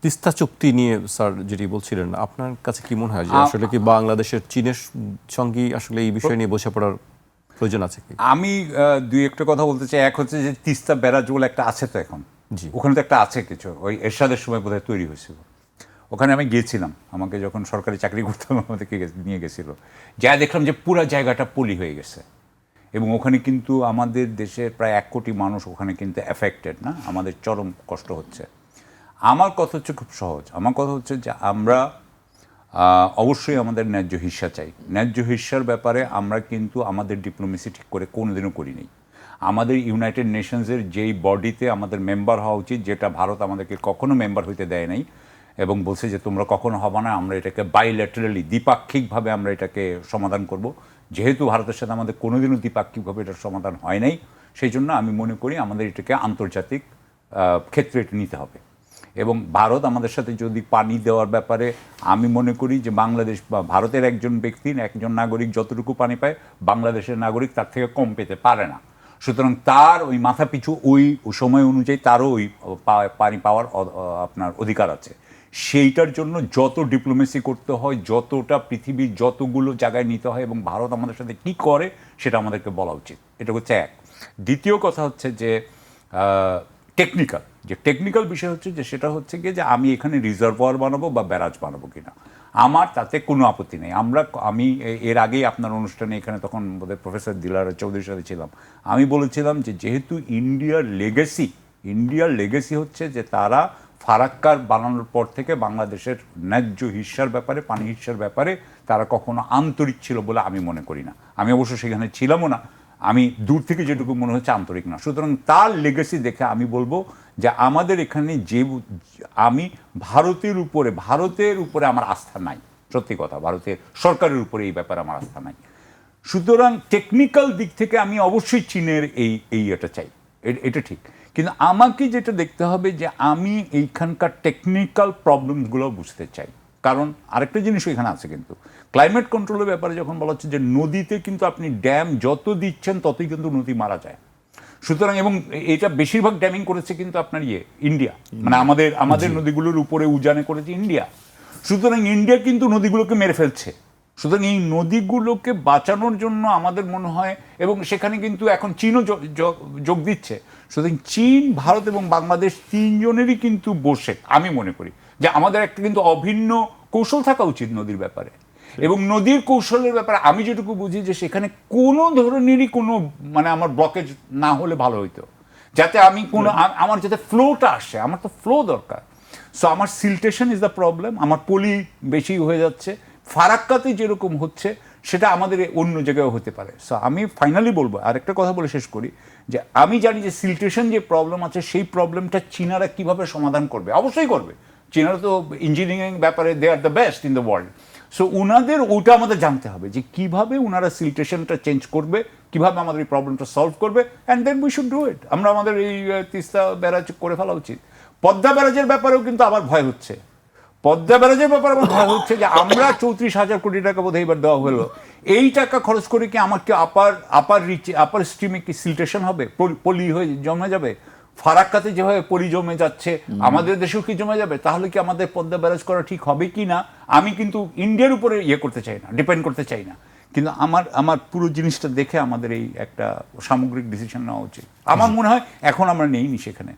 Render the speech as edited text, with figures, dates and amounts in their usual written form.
তিস্তা চুক্তি নিয়ে স্যার যেটি বলছিলেন, আপনার কাছে কি মনে হয় যে আসলে কি বাংলাদেশের চীনের সঙ্গে আসলে এই বিষয় নিয়ে বোঝাপড়ার প্রয়োজন আছে কি? আমি দুই একটা কথা বলতে চাই। এক হচ্ছে যে তিস্তা ব্যারাজ বলে একটা আছে তো এখন, জি, ওখানে তো একটা আছে কিছু, ওই এরশাদের সময় বোধহয় তৈরি হয়েছিল। ওখানে আমি গিয়েছিলাম, আমাকে যখন সরকারি চাকরি করতাম আমাদেরকে নিয়ে গেছিল। যা দেখলাম যে পুরো জায়গাটা পলি হয়ে গেছে, এবং ওখানে কিন্তু আমাদের দেশের প্রায় 1 কোটি মানুষ ওখানে কিন্তু এফেক্টেড, না? আমাদের চরম কষ্ট হচ্ছে। আমার কথা হচ্ছে খুব সহজ, আমার কথা হচ্ছে যে আমরা অবশ্যই আমাদের ন্যায্য হিস্সা চাই। ন্যায্য হিস্সার ব্যাপারে আমরা কিন্তু আমাদের ডিপ্লোমেসি ঠিক করে কোনোদিনও করিনি। আমাদের ইউনাইটেড নেশনসের যেই বডিতে আমাদের মেম্বার হওয়া উচিত, যেটা ভারত আমাদেরকে কখনো মেম্বার হইতে দেয় নাই এবং বলছে যে তোমরা কখনো হবে না, আমরা এটাকে বাইল্যাটারালি দ্বিপাক্ষিকভাবে আমরা এটাকে সমাধান করব। যেহেতু ভারতের সাথে আমাদের কোনোদিনও দ্বিপাক্ষিকভাবে এটার সমাধান হয় নাই, সেই জন্য আমি মনে করি আমাদের এটাকে আন্তর্জাতিক ক্ষেত্রে এটা নিতে হবে। এবং ভারত আমাদের সাথে যদি পানি দেওয়ার ব্যাপারে, আমি মনে করি যে বাংলাদেশ বা ভারতের একজন ব্যক্তি, একজন নাগরিক যতটুকু পানি পায়, বাংলাদেশের নাগরিক তার থেকে কম পেতে পারে না। সুতরাং তার ওই মাথা পিছু ওই সময় অনুযায়ী তারও ওই পানি পাওয়ার আপনার অধিকার আছে। সেইটার জন্য যত ডিপ্লোমেসি করতে হয়, যতটা পৃথিবীর যতগুলো জায়গায় নিতে হয়, এবং ভারত আমাদের সাথে কী করে সেটা আমাদেরকে বলা উচিত। এটা হচ্ছে এক। দ্বিতীয় কথা হচ্ছে যে টেকনিক্যাল বিষয় হচ্ছে যে সেটা হচ্ছে গিয়ে যে আমি এখানে রিজার্ভয়ার বানাবো বা ব্যারাজ বানাবো কিনা, আমার তাতে কোনো আপত্তি নেই। আমি এর আগেই আপনার অনুষ্ঠানে এখানে তখন বোধহয় প্রফেসর দিলার চৌধুরীর সাথে ছিলাম, আমি বলেছিলাম যে যেহেতু ইন্ডিয়ার লেগেসি হচ্ছে যে তারা ফারাক্কার বানানোর পর থেকে বাংলাদেশের ন্যায্য হিস্যার ব্যাপারে, পানি হিস্যার ব্যাপারে তারা কখনো আন্তরিক ছিল বলে আমি মনে করি না। আমি অবশ্য সেখানে ছিলামও না, আমি দূর থেকে যেটুকু মনে হচ্ছে আন্তরিক না। সুতরাং তার লেগেসি দেখে আমি বলবো যে আমাদের এখানে আমি ভারতের উপরে আমার আস্থা নাই। সত্যি কথা, ভারতের সরকারের উপরে এই ব্যাপারে আমার আস্থা নাই। সুতরাং টেকনিক্যাল দিক থেকে আমি অবশ্যই চীনের এটা চাই, এটা ঠিক। কিন্তু আমাকে যেটা দেখতে হবে যে আমি এইখানকার টেকনিক্যাল প্রবলেমগুলো বুঝতে চাই। কারণ আরেকটা জিনিস এখানে আছে, কিন্তু ক্লাইমেট কন্ট্রোলের ব্যাপারে যখন বলা হচ্ছে যে নদীতে কিন্তু আপনি ড্যাম যত দিচ্ছেন ততই কিন্তু নদী মারা যায়। সুতরাং এবং এটা বেশিরভাগ ড্যামিং করেছে কিন্তু আপনার ইন্ডিয়া, মানে আমাদের নদীগুলোর উপরে উজানে করেছে ইন্ডিয়া। সুতরাং ইন্ডিয়া কিন্তু নদীগুলোকে মেরে ফেলছে। সুতরাং এই নদীগুলোকে বাঁচানোর জন্য আমাদের মনে হয়, এবং সেখানে কিন্তু এখন চীনও যোগ দিচ্ছে। সুতরাং চীন, ভারত এবং বাংলাদেশ তিনজনেরই কিন্তু বসে, আমি মনে করি যে আমাদের একটা কিন্তু অভিন্ন কৌশল থাকা উচিত নদীর ব্যাপারে। এবং নদীর কৌশলের ব্যাপারে আমি যেটুকু বুঝি যে সেখানে কোনো ধরনেরই কোনো মানে আমার ব্লকেজ না হলে ভালো হইতো, যাতে আমি আমার যাতে ফ্লোটা আসে, আমার তো ফ্লো দরকার। সো আমার সিলটেশন ইজ দ্য প্রবলেম, আমার পলি বেশি হয়ে যাচ্ছে। ফারাক্কাতে যেরকম হচ্ছে সেটা আমাদের অন্য জায়গায়ও হতে পারে। সো আমি ফাইনালি বলবো, আরেকটা কথা বলে শেষ করি, যে আমি জানি যে সিলটেশন যে প্রবলেম আছে সেই প্রবলেমটা চীনারা কিভাবে সমাধান করবে, অবশ্যই করবে। চীনারা তো ইঞ্জিনিয়ারিং ব্যাপারে they are the best in the world. So ওনাদের ওটা আমাদের জানতে হবে যে কিভাবে ওনারা সিলটেশনটা চেঞ্জ করবে, কিভাবে আমাদের এই প্রবলেমটা সলভ করবে, and then we should do it. আমরা আমাদের এই তিস্তা ব্যারাজ করে ফেলা উচিত। পদ্মা ব্যারাজের ব্যাপারেও কিন্তু আবার ভয় হচ্ছে, পদ্মা ব্যারাজের ব্যাপারে আমার ভয় হচ্ছে যে আমরা 34,000 কোটি টাকা বোধহয় এবার দেওয়া হলো, এই টাকা খরচ করে কি আমাকে আপার স্ট্রিমে কি সিলটেশন হবে, পলি হয়ে জমে যাবে? ফারাক্কাতে যেভাবে পলি জমে যাচ্ছে আমাদের দেশেও কি জমে যাবে? তাহলে কি আমাদের পদ্মা ব্যারাজ করা ঠিক হবে কি না? আমি কিন্তু ইন্ডিয়ার উপরে করতে চাই না, ডিপেন্ড করতে চাই না। কিন্তু আমার পুরো জিনিসটা দেখে আমাদের এই একটা সামগ্রিক ডিসিশন নেওয়া উচিত। আমার মনে হয় এখন আমরা নেইনি সেখানে।